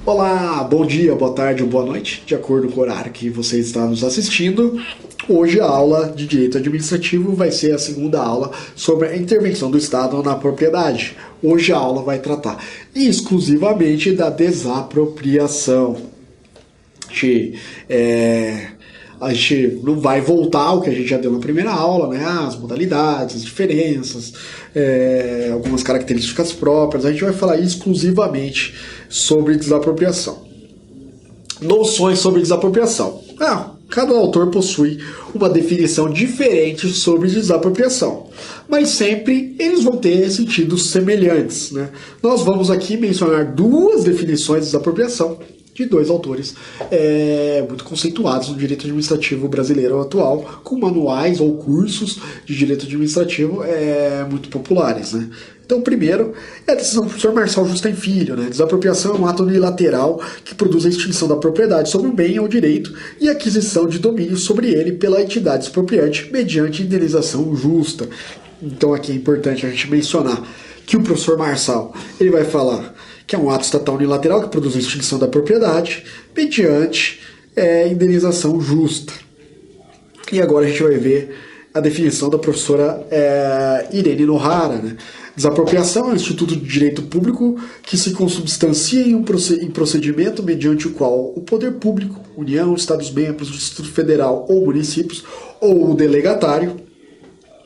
Olá, bom dia, boa tarde ou boa noite, de acordo com o horário que você está nos assistindo. Hoje a aula de Direito Administrativo vai ser a segunda aula sobre a intervenção do Estado na propriedade. Hoje a aula vai tratar exclusivamente da desapropriação. A gente não vai voltar ao que a gente já deu na primeira aula, né? As modalidades, as diferenças, algumas características próprias. A gente vai falar exclusivamente sobre desapropriação. Noções sobre desapropriação. Cada autor possui uma definição diferente sobre desapropriação, mas sempre eles vão ter sentidos semelhantes, né? Nós vamos aqui mencionar duas definições de desapropriação de dois autores muito conceituados no direito administrativo brasileiro atual, com manuais ou cursos de direito administrativo muito populares, né? Então, primeiro, é a decisão do professor Marçal Justem Filho, né? Desapropriação é um ato unilateral que produz a extinção da propriedade sobre um bem ou direito e aquisição de domínio sobre ele pela entidade expropriante mediante indenização justa. Então, aqui é importante a gente mencionar que o professor Marçal ele vai falar que é um ato estatal unilateral que produz a extinção da propriedade mediante indenização justa. E agora a gente vai ver a definição da professora Irene Nohara, né? Desapropriação é um instituto de direito público que se consubstancia em procedimento mediante o qual o poder público, União, Estados-membros, Distrito Federal ou municípios, ou o delegatário,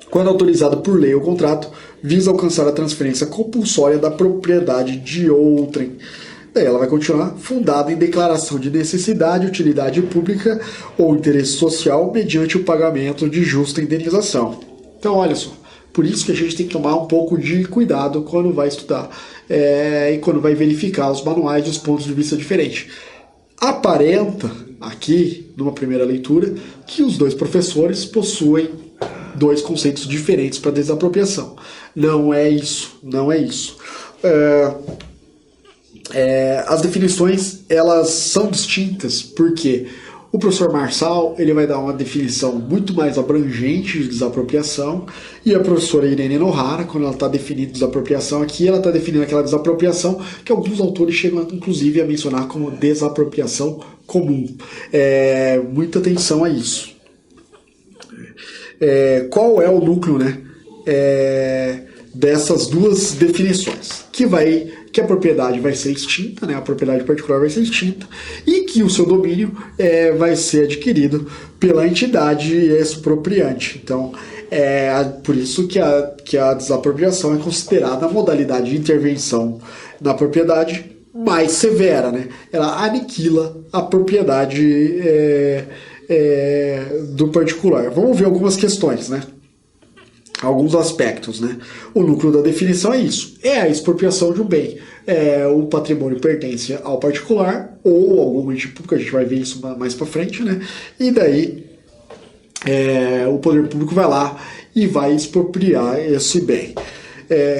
quando autorizado por lei ou contrato, visa alcançar a transferência compulsória da propriedade de outrem. Daí ela vai continuar, fundada em declaração de necessidade, utilidade pública ou interesse social mediante o pagamento de justa indenização. Então, olha só, por isso que a gente tem que tomar um pouco de cuidado quando vai estudar e quando vai verificar os manuais dos pontos de vista diferentes. Aparenta, aqui, numa primeira leitura, que os dois professores possuem dois conceitos diferentes para desapropriação. Não é isso, não é isso. As definições, elas são distintas porque o professor Marçal ele vai dar uma definição muito mais abrangente de desapropriação e a professora Irene Nohara, quando ela está definindo desapropriação aqui, ela está definindo aquela desapropriação que alguns autores chegam inclusive a mencionar como desapropriação comum. Muita atenção a isso. Qual é o núcleo, né, dessas duas definições? Que a propriedade vai ser extinta, né, a propriedade particular vai ser extinta, e que o seu domínio vai ser adquirido pela entidade expropriante. Então, por isso que a desapropriação é considerada a modalidade de intervenção na propriedade mais severa, né? Ela aniquila a propriedade do particular. Vamos ver algumas questões, né? Alguns aspectos, né? O núcleo da definição é isso: é a expropriação de um bem. O patrimônio pertence ao particular ou algum ente público, a gente vai ver isso mais para frente, né? E daí o poder público vai lá e vai expropriar esse bem.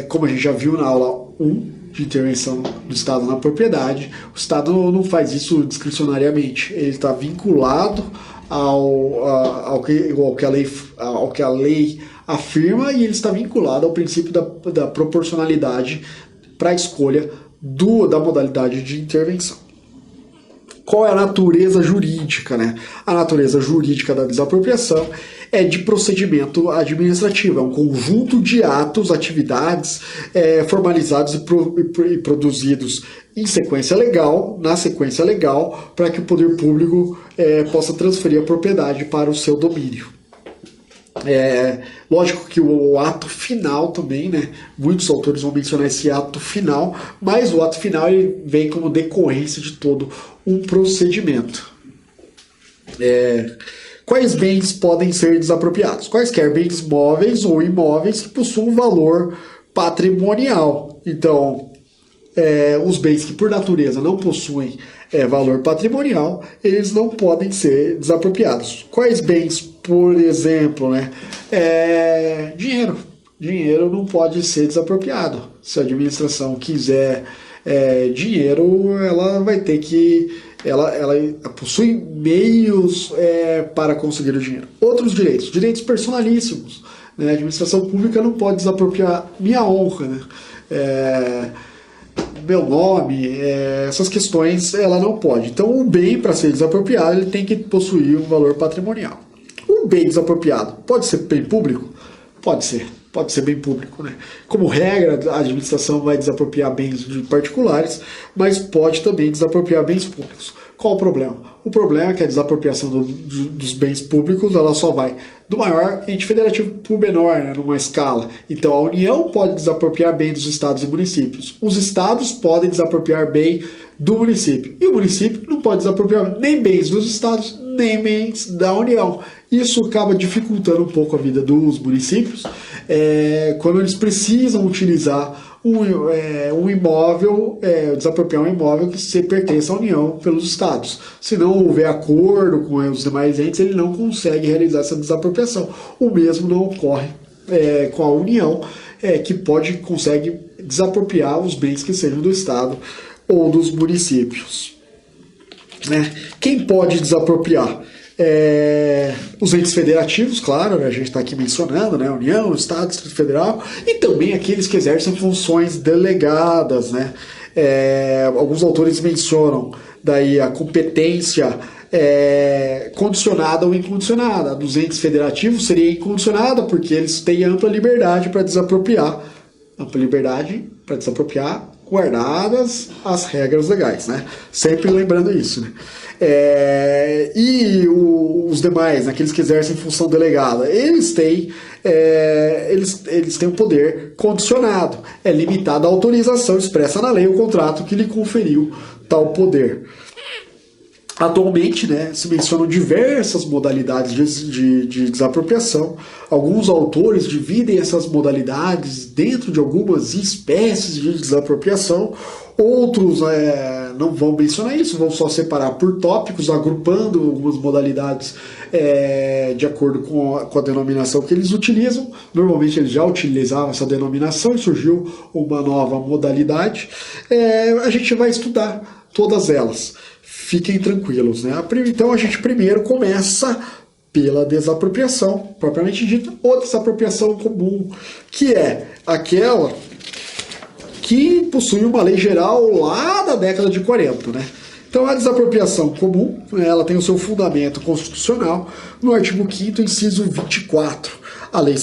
Como a gente já viu na aula 1 de intervenção do Estado na propriedade, o Estado não faz isso discricionariamente, ele está vinculado ao que a lei afirma e ele está vinculado ao princípio da proporcionalidade para a escolha da modalidade de intervenção. Qual é a natureza jurídica, né? A natureza jurídica da desapropriação é de procedimento administrativo, é um conjunto de atos, atividades formalizados e produzidos na sequência legal, para que o poder público possa transferir a propriedade para o seu domínio. Lógico que o ato final também, né? Muitos autores vão mencionar esse ato final, mas o ato final ele vem como decorrência de todo um procedimento. Quais bens podem ser desapropriados? Quaisquer bens móveis ou imóveis que possuam valor patrimonial. Então, os bens que por natureza não possuem valor patrimonial, eles não podem ser desapropriados. Quais bens, por exemplo, né? Dinheiro. Dinheiro não pode ser desapropriado. Se a administração quiser dinheiro, ela vai ter que... Ela possui meios para conseguir o dinheiro. Outros direitos personalíssimos, né? A administração pública não pode desapropriar minha honra, né? meu nome, essas questões ela não pode. Então, um bem, para ser desapropriado, ele tem que possuir um valor patrimonial. Um bem desapropriado pode ser bem público? Pode ser bem público, né? Como regra, a administração vai desapropriar bens de particulares, mas pode também desapropriar bens públicos. Qual o problema? O problema é que a desapropriação dos bens públicos ela só vai do maior ente federativo para o menor, né, numa escala. Então a União pode desapropriar bem dos estados e municípios. Os estados podem desapropriar bem do município. E o município não pode desapropriar nem bens dos estados, nem bens da União. Isso acaba dificultando um pouco a vida dos municípios quando eles precisam utilizar um imóvel, desapropriar um imóvel que se pertence à União pelos estados. Se não houver acordo com os demais entes, ele não consegue realizar essa desapropriação. O mesmo não ocorre com a União, que consegue desapropriar os bens que sejam do estado ou dos municípios. Né? Quem pode desapropriar? Os entes federativos, claro, né, a gente está aqui mencionando, né, União, Estado, Distrito Federal, e também aqueles que exercem funções delegadas. Né? Alguns autores mencionam daí a competência condicionada ou incondicionada. Dos entes federativos seria incondicionada, porque eles têm ampla liberdade para desapropriar. Ampla liberdade para desapropriar, guardadas as regras legais, né? Sempre lembrando isso, né? E os demais, aqueles que exercem função delegada, eles têm um poder condicionado. É limitado à autorização expressa na lei o contrato que lhe conferiu tal poder. Atualmente, né, se mencionam diversas modalidades de desapropriação. Alguns autores dividem essas modalidades dentro de algumas espécies de desapropriação. Outros não vão mencionar isso, vão só separar por tópicos, agrupando algumas modalidades de acordo com a denominação que eles utilizam. Normalmente eles já utilizavam essa denominação e surgiu uma nova modalidade. A gente vai estudar todas elas. Fiquem tranquilos, né? Então a gente primeiro começa pela desapropriação, propriamente dita, ou desapropriação comum, que é aquela que possui uma lei geral lá da década de 40, né? Então a desapropriação comum, ela tem o seu fundamento constitucional no artigo 5º, inciso 24. A lei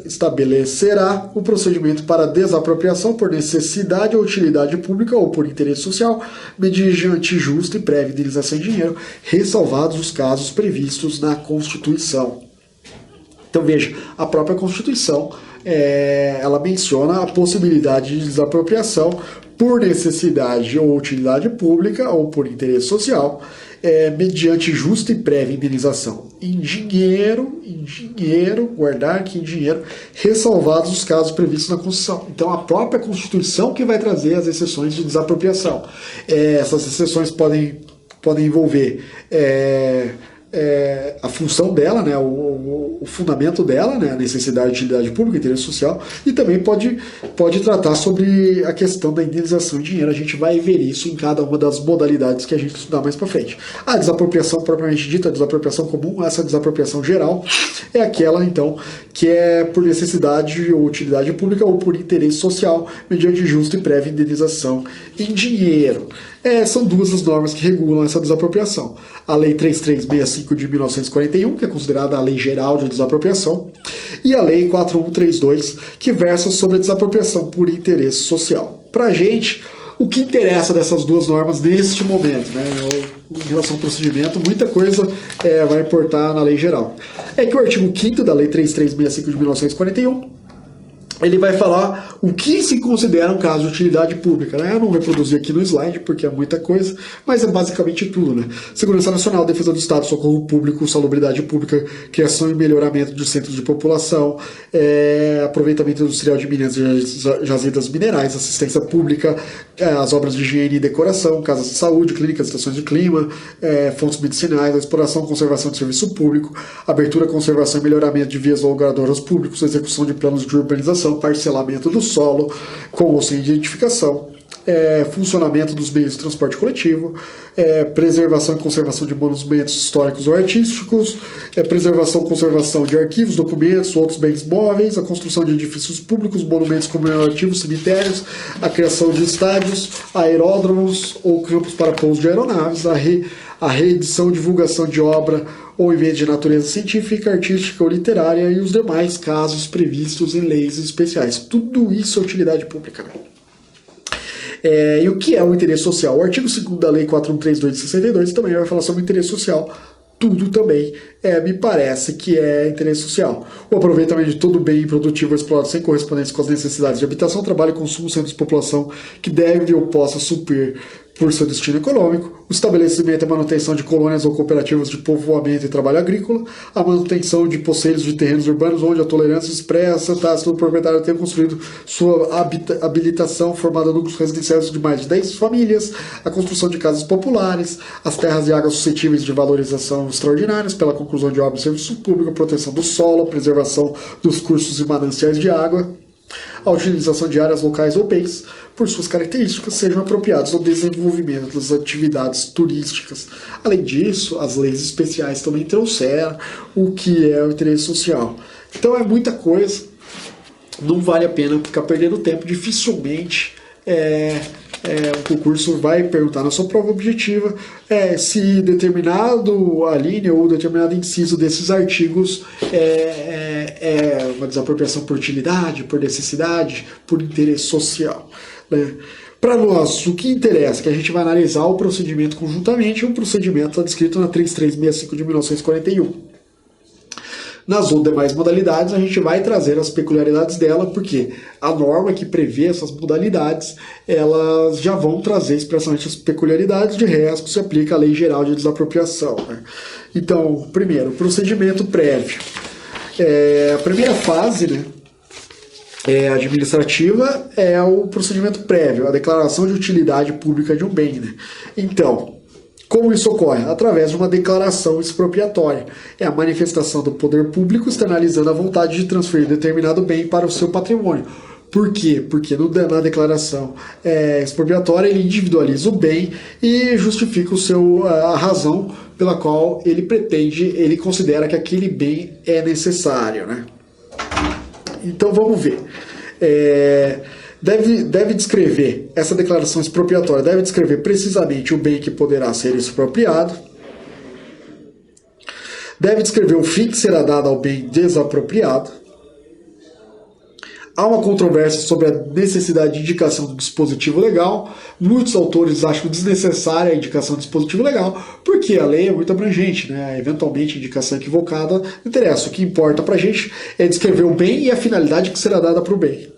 estabelecerá o procedimento para desapropriação por necessidade ou utilidade pública ou por interesse social, mediante justa e prévia indenização em dinheiro, ressalvados os casos previstos na Constituição. Então veja, a própria Constituição ela menciona a possibilidade de desapropriação por necessidade ou utilidade pública ou por interesse social, mediante justa e prévia indenização em dinheiro, guardar aqui em dinheiro, ressalvados os casos previstos na Constituição. Então a própria Constituição que vai trazer as exceções de desapropriação. Essas exceções podem envolver a função dela, né, o fundamento dela, né, a necessidade de utilidade pública, interesse social, e também pode tratar sobre a questão da indenização em dinheiro. A gente vai ver isso em cada uma das modalidades que a gente estudar mais para frente. A desapropriação propriamente dita, a desapropriação comum, essa desapropriação geral, é aquela, então, que é por necessidade ou utilidade pública ou por interesse social, mediante justa e prévia indenização em dinheiro. São duas as normas que regulam essa desapropriação. A Lei 3365 de 1941, que é considerada a Lei Geral de Desapropriação, e a Lei 4132, que versa sobre a desapropriação por interesse social. Para a gente, o que interessa dessas duas normas neste momento, né, em relação ao procedimento, muita coisa vai importar na Lei Geral. É que o artigo 5º da Lei 3365 de 1941, ele vai falar o que se considera um caso de utilidade pública, né? Eu não vou reproduzir aqui no slide, porque é muita coisa, mas é basicamente tudo, né? Segurança Nacional, defesa do Estado, socorro público, salubridade pública, criação e melhoramento de centros de população, aproveitamento industrial de minas e jazidas minerais, assistência pública, as obras de higiene e decoração, casas de saúde, clínicas, estações de clima, fontes medicinais, exploração e conservação de serviço público, abertura, conservação e melhoramento de vias logradoras públicos, execução de planos de urbanização, parcelamento do solo com ou sem identificação, funcionamento dos meios de transporte coletivo, preservação e conservação de monumentos históricos ou artísticos, preservação e conservação de arquivos, documentos, outros bens móveis, a construção de edifícios públicos, monumentos comemorativos, cemitérios, a criação de estádios, aeródromos ou campos para pouso de aeronaves, a reedição e divulgação de obra ou eventos de natureza científica, artística ou literária e os demais casos previstos em leis especiais. Tudo isso é utilidade pública, né? E o que é o interesse social? O artigo 2º da Lei 4.132 de 62 também vai falar sobre o interesse social. Tudo também me parece que é interesse social. O aproveitamento de todo bem produtivo explorado sem correspondência com as necessidades de habitação, trabalho e consumo centros de população que deve ou possa suprir por seu destino econômico, o estabelecimento e manutenção de colônias ou cooperativas de povoamento e trabalho agrícola, a manutenção de posseiros de terrenos urbanos onde a tolerância expressa tácita do proprietário ter construído sua habilitação formada em núcleos residenciais de mais de 10 famílias, a construção de casas populares, as terras e águas suscetíveis de valorização extraordinárias pela conclusão de obras de serviço público, a proteção do solo, a preservação dos cursos e mananciais de água, a utilização de áreas locais ou bens, por suas características, sejam apropriados ao desenvolvimento das atividades turísticas. Além disso, as leis especiais também trouxeram o que é o interesse social. Então é muita coisa, não vale a pena ficar perdendo tempo, dificilmente o concurso vai perguntar na sua prova objetiva se determinado a linha ou determinado inciso desses artigos é uma desapropriação por utilidade, por necessidade, por interesse social, né? Para nós, o que interessa é que a gente vai analisar o procedimento conjuntamente, e o procedimento está descrito na 3365 de 1941. Nas outras demais modalidades, a gente vai trazer as peculiaridades dela, porque a norma que prevê essas modalidades, elas já vão trazer expressamente as peculiaridades, de resto se aplica a Lei Geral de Desapropriação, né? Então, primeiro, procedimento prévio. A primeira fase, né, administrativa é o procedimento prévio, a declaração de utilidade pública de um bem, né? Então, como isso ocorre? Através de uma declaração expropriatória. É a manifestação do poder público externalizando a vontade de transferir determinado bem para o seu patrimônio. Por quê? Porque na declaração expropriatória ele individualiza o bem e justifica a razão pela qual ele considera que aquele bem é necessário, né? Então vamos ver. Deve descrever, essa declaração expropriatória deve descrever precisamente o bem que poderá ser expropriado, deve descrever o fim que será dado ao bem desapropriado. Há uma controvérsia sobre a necessidade de indicação do dispositivo legal. Muitos autores acham desnecessária a indicação do dispositivo legal, porque a lei é muito abrangente, né? Eventualmente, a indicação equivocada não interessa. O que importa para a gente é descrever o bem e a finalidade que será dada para o bem.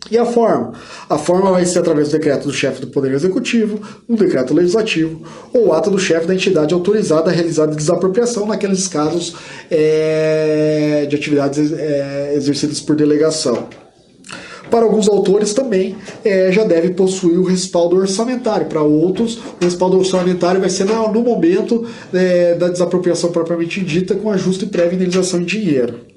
E a forma? A forma vai ser através do decreto do chefe do Poder Executivo, um decreto legislativo ou ato do chefe da entidade autorizada a realizar a desapropriação naqueles casos de atividades exercidas por delegação. Para alguns autores também já deve possuir o respaldo orçamentário. Para outros, o respaldo orçamentário vai ser no momento da desapropriação propriamente dita, com ajuste e prévia indenização em dinheiro.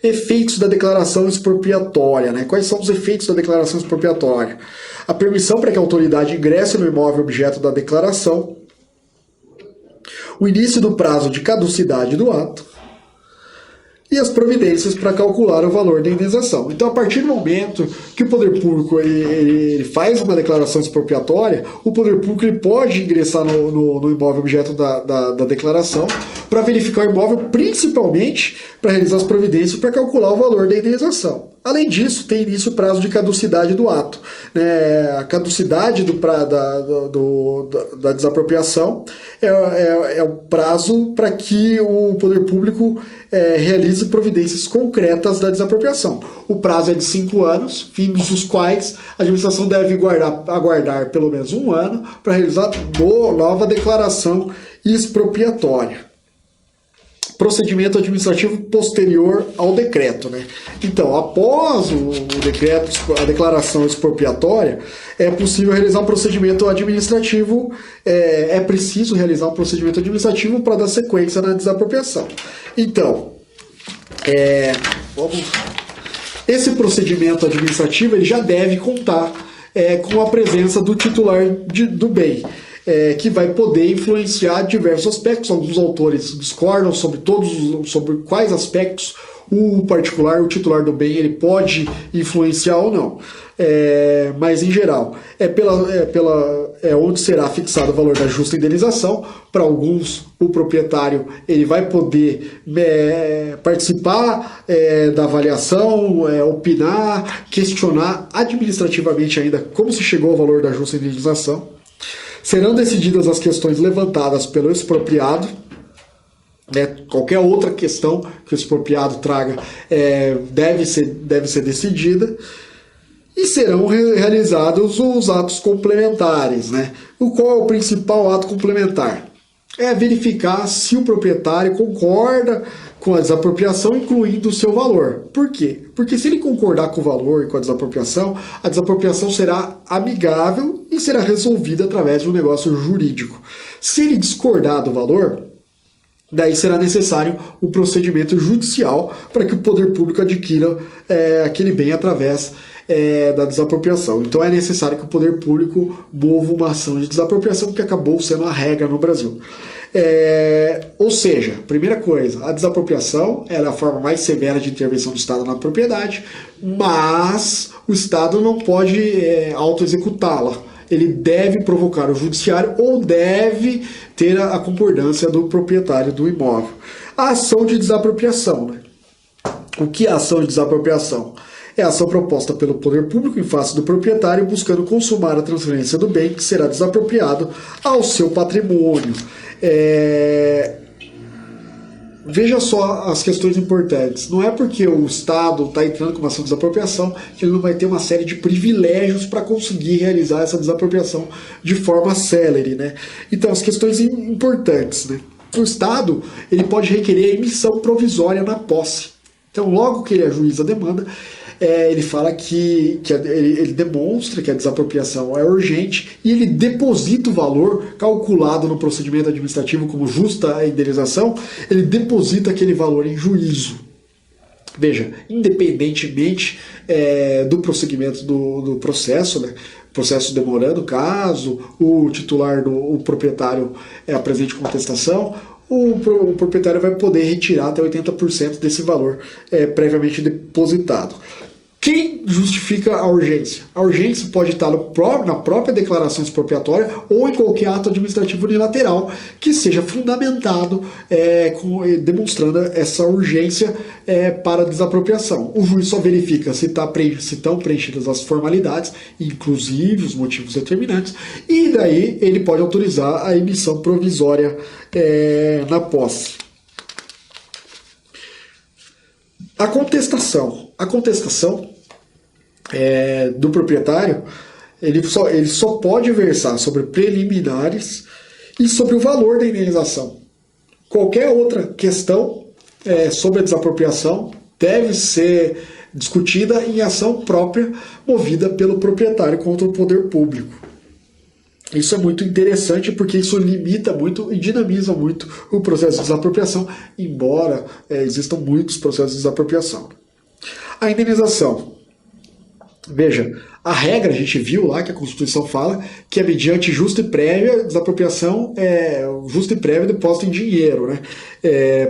Efeitos da declaração expropriatória, né? Quais são os efeitos da declaração expropriatória? A permissão para que a autoridade ingresse no imóvel objeto da declaração, o início do prazo de caducidade do ato e as providências para calcular o valor da indenização. Então, a partir do momento que o poder público ele faz uma declaração expropriatória, o poder público ele pode ingressar no imóvel objeto da declaração para verificar o imóvel, principalmente para realizar as providências para calcular o valor da indenização. Além disso, tem início o prazo de caducidade do ato, né? A caducidade da desapropriação é o prazo para que o poder público realize providências concretas da desapropriação. O prazo é de 5 anos, fins dos quais a administração deve aguardar pelo menos 1 ano para realizar nova declaração expropriatória. Procedimento administrativo posterior ao decreto, né? Então, após o decreto, a declaração expropriatória, é possível realizar um procedimento administrativo, é preciso realizar um procedimento administrativo para dar sequência na desapropriação. Então, esse procedimento administrativo ele já deve contar com a presença do titular do bem, que vai poder influenciar diversos aspectos. Alguns autores discordam sobre quais aspectos o particular, o titular do bem, ele pode influenciar ou não. Mas em geral é onde será fixado o valor da justa indenização. Para alguns, o proprietário ele vai poder participar da avaliação, opinar, questionar administrativamente ainda como se chegou ao valor da justa indenização. Serão decididas as questões levantadas pelo expropriado. Qualquer outra questão que o expropriado traga deve ser decidida. E serão realizados os atos complementares. Qual é o principal ato complementar? É verificar se o proprietário concorda com a desapropriação, incluindo o seu valor. Por quê? Porque se ele concordar com o valor e com a desapropriação será amigável e será resolvida através de um negócio jurídico. Se ele discordar do valor, daí será necessário um procedimento judicial para que o poder público adquira aquele bem através da desapropriação. Então é necessário que o poder público mova uma ação de desapropriação, que acabou sendo a regra no Brasil. Ou seja, primeira coisa, a desapropriação é a forma mais severa de intervenção do Estado na propriedade, mas o Estado não pode auto-executá-la. Ele deve provocar o judiciário ou deve ter a concordância do proprietário do imóvel. A ação de desapropriação. O que é a ação de desapropriação? É a ação proposta pelo poder público em face do proprietário buscando consumar a transferência do bem que será desapropriado ao seu patrimônio. Veja só as questões importantes. Não é porque o Estado está entrando com uma ação de desapropriação que ele não vai ter uma série de privilégios para conseguir realizar essa desapropriação de forma célere. Então, as questões importantes. O Estado ele pode requerer a emissão provisória na posse. Então, logo que ele ajuiza a demanda, ele fala que ele demonstra que a desapropriação é urgente e ele deposita o valor calculado no procedimento administrativo como justa indenização, ele deposita aquele valor em juízo. Veja, independentemente do prosseguimento do processo, processo demorando, caso o titular, o proprietário apresente contestação, o proprietário vai poder retirar até 80% desse valor previamente depositado. Quem justifica a urgência? A urgência pode estar na própria declaração expropriatória ou em qualquer ato administrativo unilateral que seja fundamentado, demonstrando essa urgência para a desapropriação. O juiz só verifica se estão preenchidas as formalidades, inclusive os motivos determinantes, e daí ele pode autorizar a emissão provisória na posse. A contestação do proprietário, ele só pode versar sobre preliminares e sobre o valor da indenização. Qualquer outra questão sobre a desapropriação deve ser discutida em ação própria movida pelo proprietário contra o poder público. Isso é muito interessante porque isso limita muito e dinamiza muito o processo de desapropriação, embora existam muitos processos de desapropriação. A indenização. Veja, a regra a gente viu lá que a Constituição fala que é mediante justa e prévia desapropriação, justa e prévia depósito em dinheiro,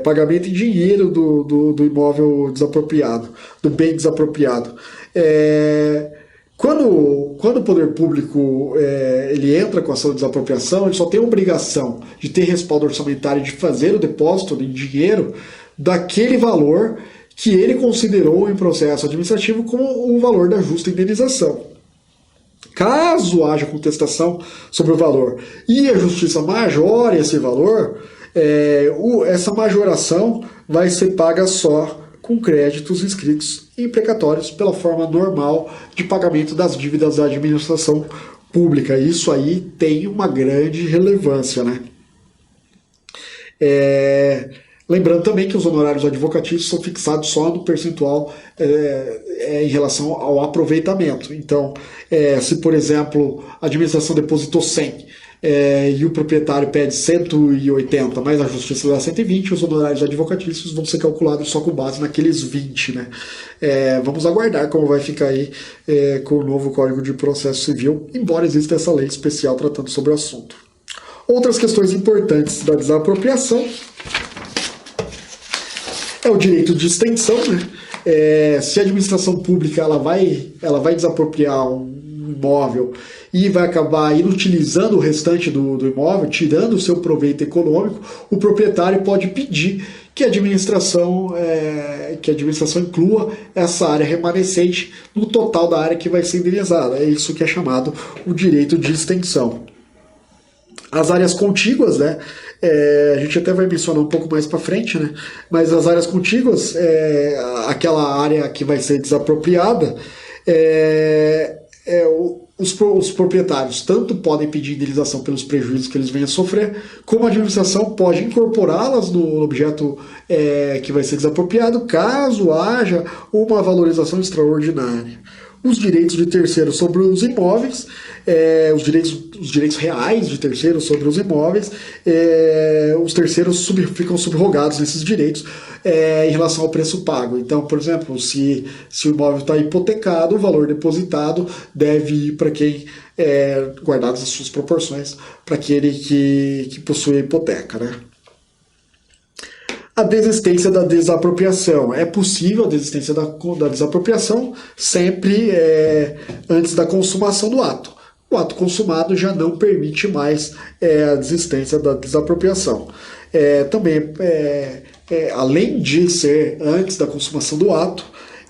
pagamento em dinheiro do imóvel desapropriado, do bem desapropriado. Quando o poder público ele entra com a ação de desapropriação, ele só tem a obrigação de ter respaldo orçamentário de fazer o depósito em dinheiro daquele valor que ele considerou em processo administrativo como o valor da justa indenização. Caso haja contestação sobre o valor e a justiça majore esse valor, essa majoração vai ser paga só com créditos inscritos em precatórios pela forma normal de pagamento das dívidas da administração pública. Isso aí tem uma grande relevância, Lembrando também que os honorários advocatícios são fixados só no percentual em relação ao aproveitamento. Então, se, por exemplo, a administração depositou 100, e o proprietário pede 180, mas a justiça dá 120, os honorários advocatícios vão ser calculados só com base naqueles 20, né? Vamos aguardar como vai ficar aí com o novo Código de Processo Civil, embora exista essa lei especial tratando sobre o assunto. Outras questões importantes da desapropriação é o direito de extensão, né? Se a administração pública ela vai desapropriar um imóvel e vai acabar inutilizando o restante do imóvel, tirando o seu proveito econômico, o proprietário pode pedir que a administração inclua essa área remanescente no total da área que vai ser indenizada. É isso que é chamado o direito de extensão. As áreas contíguas, né? A gente até vai mencionar um pouco mais para frente, né? Mas as áreas contíguas, aquela área que vai ser desapropriada, os proprietários tanto podem pedir indenização pelos prejuízos que eles venham a sofrer, como a administração pode incorporá-las no objeto que vai ser desapropriado, caso haja uma valorização extraordinária. Os direitos de terceiros sobre os imóveis, os direitos reais de terceiros sobre os imóveis, os terceiros ficam subrogados nesses direitos em relação ao preço pago. Então, por exemplo, se o imóvel está hipotecado, o valor depositado deve ir para quem, guardadas as suas proporções, para aquele que possui a hipoteca, né? A desistência da desapropriação. É possível a desistência da desapropriação sempre antes da consumação do ato. O ato consumado já não permite mais a desistência da desapropriação. Também, além de ser antes da consumação do ato,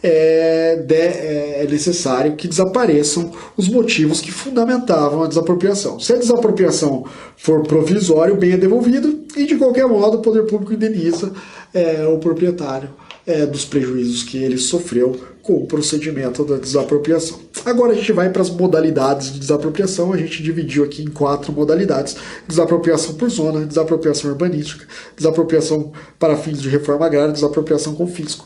é necessário que desapareçam os motivos que fundamentavam a desapropriação. Se a desapropriação for provisória, o bem é devolvido e, de qualquer modo, o poder público indeniza o proprietário dos prejuízos que ele sofreu com o procedimento da desapropriação. Agora a gente vai para as modalidades de desapropriação. A gente dividiu aqui em 4 modalidades: desapropriação por zona, desapropriação urbanística, desapropriação para fins de reforma agrária, desapropriação com fisco.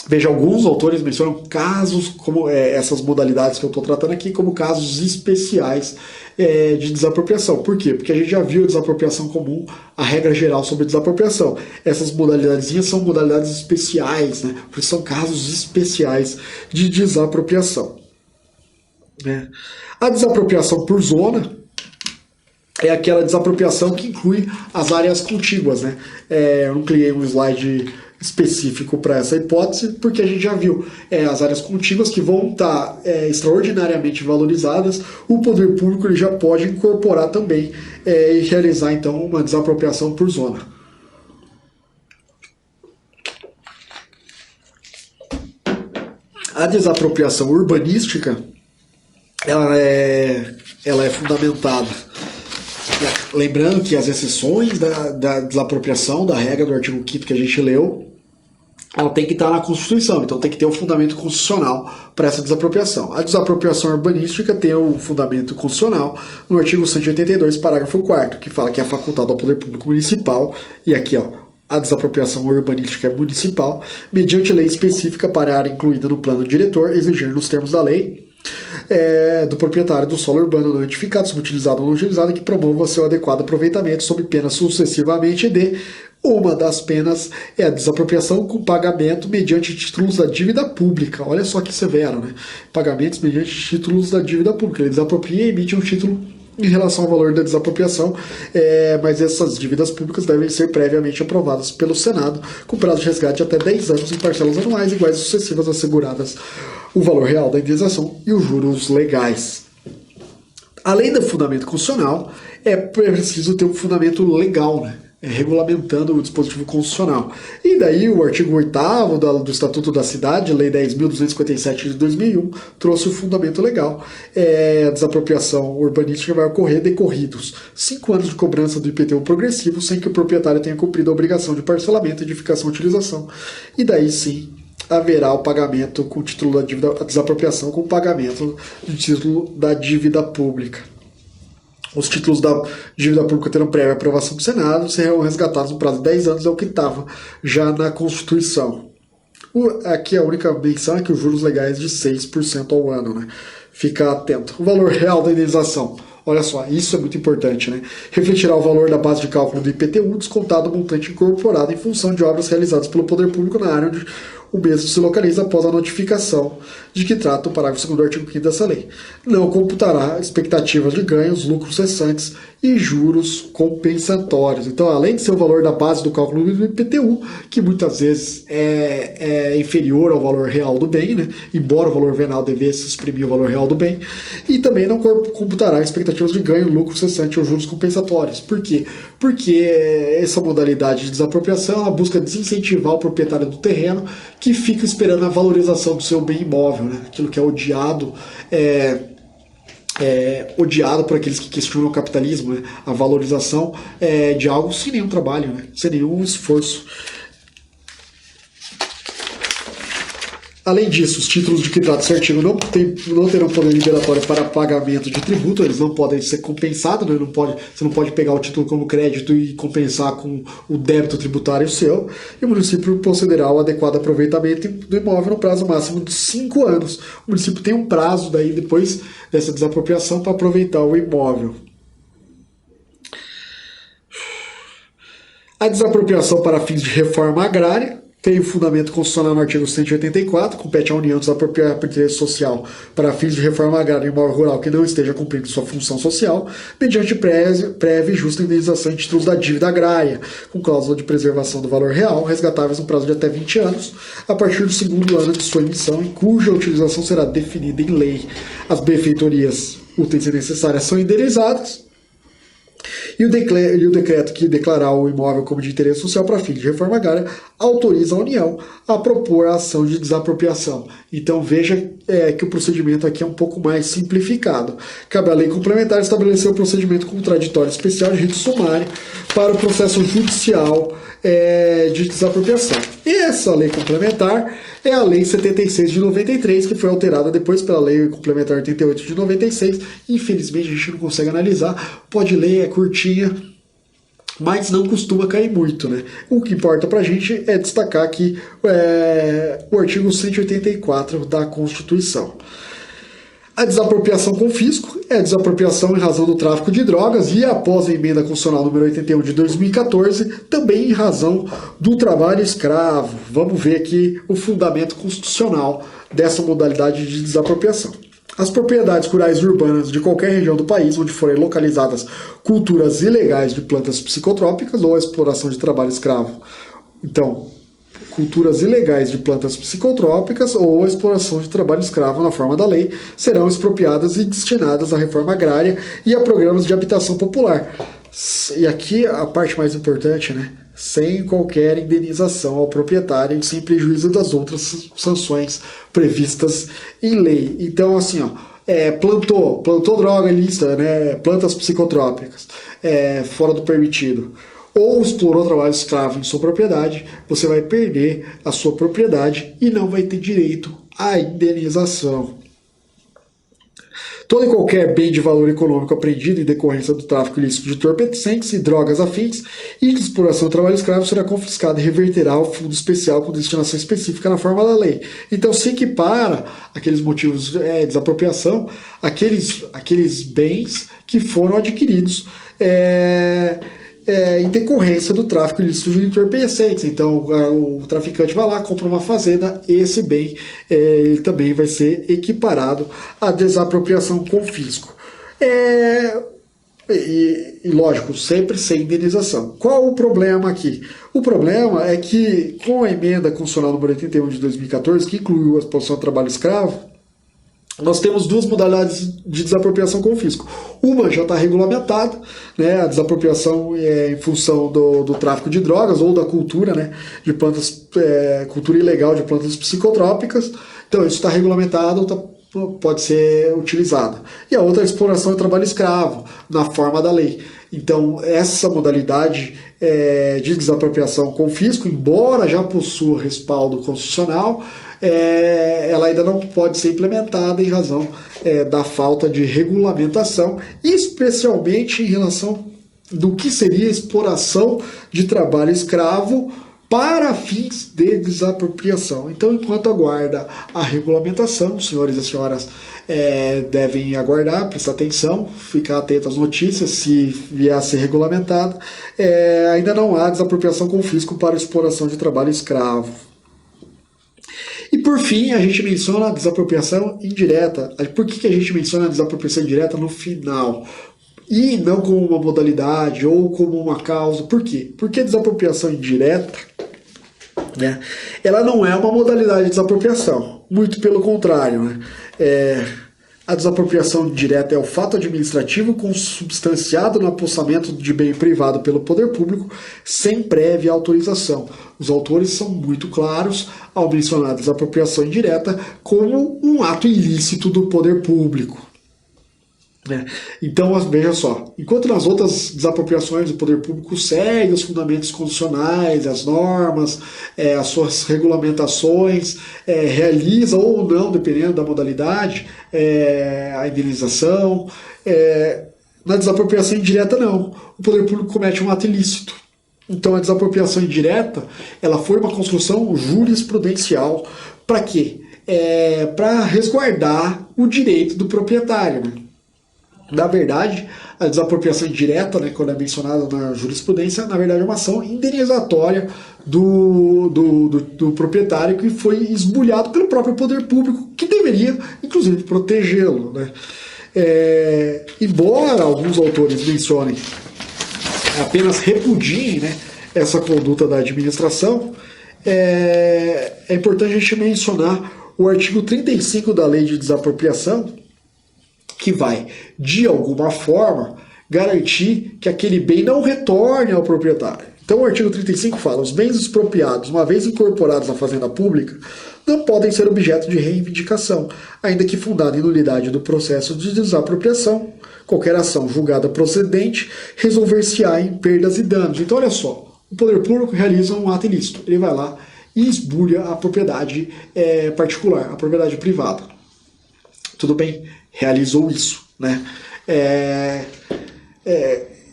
Veja, alguns autores mencionam casos como essas modalidades que eu estou tratando aqui como casos especiais de desapropriação. Por quê? Porque a gente já viu a desapropriação comum, a regra geral sobre desapropriação. Essas modalidades são modalidades especiais, né? Porque são casos especiais de desapropriação. A desapropriação por zona é aquela desapropriação que inclui as áreas contíguas, né? Eu não criei um slide específico para essa hipótese, porque a gente já viu as áreas contíguas que vão estar extraordinariamente valorizadas, o poder público ele já pode incorporar também e realizar então uma desapropriação por zona. A desapropriação urbanística ela é fundamentada. Lembrando que as exceções da desapropriação, da regra do artigo 5º que a gente leu, ela tem que estar na Constituição, então tem que ter um fundamento constitucional para essa desapropriação. A desapropriação urbanística tem um fundamento constitucional no artigo 182, parágrafo 4º, que fala que é facultado ao poder público municipal, e aqui a desapropriação urbanística é municipal, mediante lei específica para a área incluída no plano diretor, exigir nos termos da lei do proprietário do solo urbano não edificado, subutilizado ou não utilizado, que promova seu adequado aproveitamento, sob pena sucessivamente de uma das penas é a desapropriação com pagamento mediante títulos da dívida pública. Olha só que severo, né? Pagamentos mediante títulos da dívida pública. Ele desapropria e emite um título em relação ao valor da desapropriação, mas essas dívidas públicas devem ser previamente aprovadas pelo Senado, com prazo de resgate de até 10 anos em parcelas anuais iguais e sucessivas, asseguradas o valor real da indenização e os juros legais. Além do fundamento constitucional, é preciso ter um fundamento legal, né? Regulamentando o dispositivo constitucional. E daí o artigo 8º do Estatuto da Cidade, Lei 10.257 de 2001, trouxe o fundamento legal. A desapropriação urbanística vai ocorrer decorridos 5 anos de cobrança do IPTU progressivo, sem que o proprietário tenha cumprido a obrigação de parcelamento, edificação e utilização. E daí sim haverá o pagamento com o título da dívida, a desapropriação com o pagamento do título da dívida pública. Os títulos da dívida pública terão prévia aprovação do Senado, serão resgatados no prazo de 10 anos, é o que estava já na Constituição. Aqui a única menção é que os juros legais de 6% ao ano, né? Fica atento. O valor real da indenização. Olha só, isso é muito importante, né? Refletirá o valor da base de cálculo do IPTU descontado do montante incorporado em função de obras realizadas pelo poder público na área onde o mesmo se localiza após a notificação de que trata o parágrafo 2º do artigo 5º dessa lei. Não computará expectativas de ganhos, lucros cessantes e juros compensatórios. Então, além de ser o valor da base do cálculo do IPTU, que muitas vezes é inferior ao valor real do bem, né? Embora o valor venal devesse exprimir o valor real do bem, e também não computará expectativas de ganho, lucro cessante ou juros compensatórios. Por quê? Porque essa modalidade de desapropriação ela busca desincentivar o proprietário do terreno que fica esperando a valorização do seu bem imóvel, né? Aquilo que é odiado odiado por aqueles que questionam o capitalismo, né? A valorização de algo sem nenhum trabalho, né? Sem nenhum esforço. Além disso, os títulos de que trata esse artigo não terão poder liberatório para pagamento de tributo, eles não podem ser compensados, né? Você não pode pegar o título como crédito e compensar com o débito tributário seu, e o município procederá ao adequado aproveitamento do imóvel no prazo máximo de 5 anos. O município tem um prazo daí, depois dessa desapropriação, para aproveitar o imóvel. A desapropriação para fins de reforma agrária tem fundamento constitucional no artigo 184, compete à União desapropriar por interesse social para fins de reforma agrária em imóvel rural que não esteja cumprindo sua função social, mediante prévia e justa indenização em títulos da dívida agrária, com cláusula de preservação do valor real, resgatáveis no prazo de até 20 anos, a partir do 2º ano de sua emissão, em cuja utilização será definida em lei. As benfeitorias úteis e necessárias são indenizadas, e o decreto que declarar o imóvel como de interesse social para fins de reforma agrária autoriza a União a propor a ação de desapropriação. Então veja que o procedimento aqui é um pouco mais simplificado. Cabe à lei complementar estabelecer o procedimento contraditório especial de rito sumário para o processo judicial de desapropriação. E essa lei complementar é a Lei 76 de 93, que foi alterada depois pela Lei Complementar 88 de 96. Infelizmente a gente não consegue analisar, pode ler, é curtinha, mas não costuma cair muito, né? O que importa pra gente é destacar aqui o artigo 184 da Constituição. A desapropriação com fisco é a desapropriação em razão do tráfico de drogas e, após a emenda constitucional número 81 de 2014, também em razão do trabalho escravo. Vamos ver aqui o fundamento constitucional dessa modalidade de desapropriação. As propriedades rurais e urbanas de qualquer região do país onde forem localizadas culturas ilegais de plantas psicotrópicas ou a exploração de trabalho escravo. Então, culturas ilegais de plantas psicotrópicas ou a exploração de trabalho escravo na forma da lei serão expropriadas e destinadas à reforma agrária e a programas de habitação popular. E aqui a parte mais importante, né? Sem qualquer indenização ao proprietário e sem prejuízo das outras sanções previstas em lei. Então, assim, plantou droga ilícita, né? Plantas psicotrópicas fora do permitido, ou explorou trabalho escravo em sua propriedade, você vai perder a sua propriedade e não vai ter direito à indenização. Todo e qualquer bem de valor econômico apreendido em decorrência do tráfico ilícito de entorpecentes e drogas afins e de exploração do trabalho escravo será confiscado e reverterá ao fundo especial com destinação específica na forma da lei. Então se equipara aqueles motivos de desapropriação, aqueles bens que foram adquiridos em decorrência do tráfico ilícito de entorpecentes. Então o traficante vai lá, compra uma fazenda, esse bem ele também vai ser equiparado à desapropriação com fisco. E lógico, sempre sem indenização. Qual o problema aqui? O problema é que com a emenda constitucional número 81 de 2014, que incluiu a expulsão do trabalho escravo, nós temos duas modalidades de desapropriação com fisco. Uma já está regulamentada, né, a desapropriação em função do tráfico de drogas ou da cultura, né, de plantas, cultura ilegal de plantas psicotrópicas. Então isso está regulamentado, pode ser utilizado. E a outra é a exploração do trabalho escravo, na forma da lei. Então essa modalidade de desapropriação com fisco, embora já possua respaldo constitucional, ela ainda não pode ser implementada em razão da falta de regulamentação, especialmente em relação do que seria exploração de trabalho escravo para fins de desapropriação. Então, enquanto aguarda a regulamentação, senhores e senhoras devem aguardar, prestar atenção, ficar atento às notícias, se vier a ser regulamentado. Ainda não há desapropriação com fisco para exploração de trabalho escravo. E por fim, a gente menciona a desapropriação indireta. Por que a gente menciona a desapropriação indireta no final? E não como uma modalidade ou como uma causa. Por quê? Porque a desapropriação indireta, né, ela não é uma modalidade de desapropriação. Muito pelo contrário. Né? A desapropriação direta é o fato administrativo consubstanciado no apossamento de bem privado pelo poder público sem prévia autorização. Os autores são muito claros ao mencionar a desapropriação indireta como um ato ilícito do poder público. Então, veja só, enquanto nas outras desapropriações do poder público segue os fundamentos constitucionais, as normas, as suas regulamentações, realiza ou não, dependendo da modalidade, a indenização, na desapropriação indireta não, o poder público comete um ato ilícito. Então a desapropriação indireta, ela foi uma construção jurisprudencial para quê? Para resguardar o direito do proprietário, né? Na verdade, a desapropriação indireta, né, quando é mencionada na jurisprudência, na verdade é uma ação indenizatória do proprietário que foi esbulhado pelo próprio poder público, que deveria, inclusive, protegê-lo. Né? Embora alguns autores mencionem, apenas repudiem, né, essa conduta da administração, é importante a gente mencionar o artigo 35 da Lei de Desapropriação, que vai, de alguma forma, garantir que aquele bem não retorne ao proprietário. Então o artigo 35 fala: os bens expropriados, uma vez incorporados à fazenda pública, não podem ser objeto de reivindicação, ainda que fundada em nulidade do processo de desapropriação. Qualquer ação julgada procedente resolver-se-á em perdas e danos. Então olha só, o poder público realiza um ato ilícito. Ele vai lá e esbulha a propriedade particular, a propriedade privada. Tudo bem? Realizou isso, né?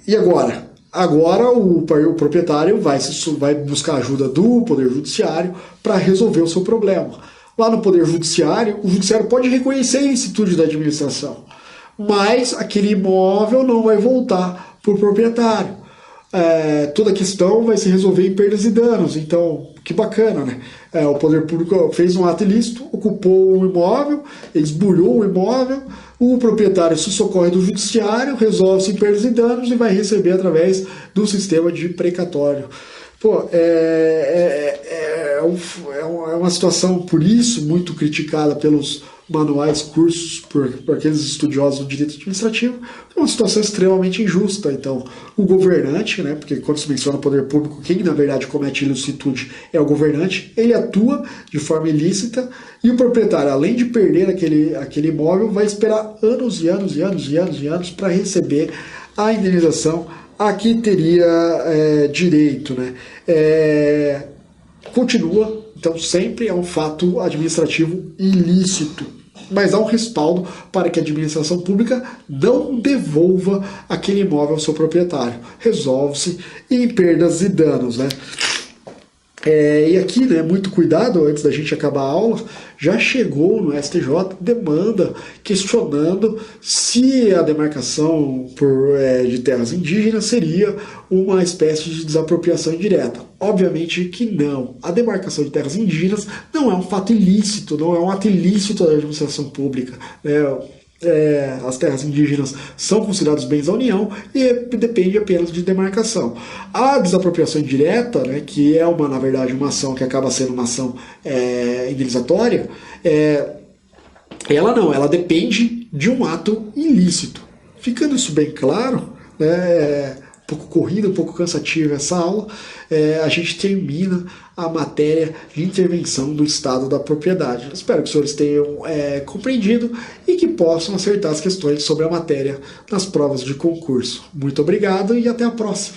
E agora? Agora o proprietário vai buscar ajuda do Poder Judiciário para resolver o seu problema. Lá no Poder Judiciário, o Judiciário pode reconhecer a ilicitude da administração, mas aquele imóvel não vai voltar para o proprietário. Toda a questão vai se resolver em perdas e danos. Então, que bacana, né? O poder público fez um ato ilícito, ocupou um imóvel, esbulhou o imóvel, o proprietário se socorre do judiciário, resolve-se em perdas e danos e vai receber através do sistema de precatório. Pô, é uma situação, por isso, muito criticada pelos manuais, cursos, por aqueles estudiosos do direito administrativo, é uma situação extremamente injusta. Então, o governante, né, porque quando se menciona o poder público, quem na verdade comete ilicitude é o governante, ele atua de forma ilícita e o proprietário, além de perder aquele imóvel, vai esperar anos e anos e anos e anos e anos para receber a indenização a que teria direito. Né? Continua. Então sempre é um fato administrativo ilícito, mas há um respaldo para que a administração pública não devolva aquele imóvel ao seu proprietário. Resolve-se em perdas e danos. Né? E aqui, né, muito cuidado, antes da gente acabar a aula, já chegou no STJ demanda questionando se a demarcação de terras indígenas seria uma espécie de desapropriação indireta. Obviamente que não. A demarcação de terras indígenas não é um fato ilícito, não é um ato ilícito da administração pública. As terras indígenas são consideradas bens da União e depende apenas de demarcação. A desapropriação indireta, né, que é na verdade uma ação que acaba sendo uma ação indenizatória, ela depende de um ato ilícito. Ficando isso bem claro, né, um pouco corrida, um pouco cansativa essa aula, a gente termina a matéria de intervenção do Estado da propriedade. Espero que os senhores tenham compreendido e que possam acertar as questões sobre a matéria nas provas de concurso. Muito obrigado e até a próxima.